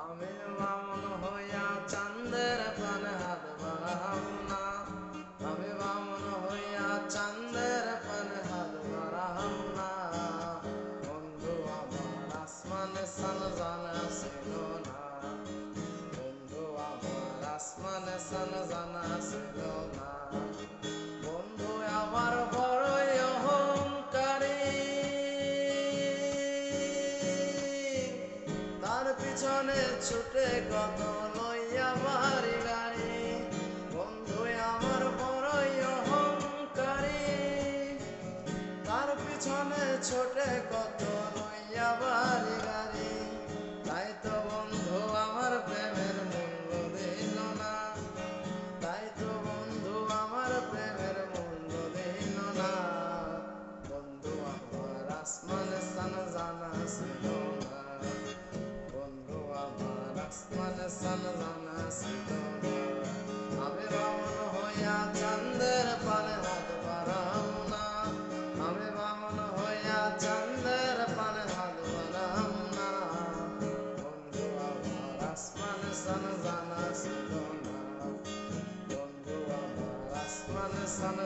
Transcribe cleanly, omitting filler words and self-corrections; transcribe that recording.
আমি বামন হইয়া চাঁদের পানে হাত বাড়াব না, আমি বামন হইয়া চাঁদের পানে হাত বাড়াব না। বন্ধু আমার আসমানে সান জানা ছিল না, বন্ধু আমার আসমানে সান জানা ছিল না। বন্ধু আমার বড়ই অহংকারী, তার পিছনে ছুটে কত লইয়া বাড়ি গাড়ি। বন্ধু আমার বড়ই অহংকারী, তার পিছনে ছোটে কত লইয়া বাড়ি গাড়ি। তাই তো বন্ধু আমার প্রেমের মূল্য দিল না, তাই তো বন্ধু আমার প্রেমের মূল্য দিল না। বন্ধু আমার আসমানে সান জানা ছিল না, বন্ধু আমার আসমানে সান জানা ছিল না। আমি বামন হইয়া চাঁদের পানে হাত বাড়াব না, আমি বামন হইয়া চাঁদের পানে হাত বাড়াব না। বন্ধু আমার আসমানে সান জানা ছিল না, বন্ধু আমার আসমানে সান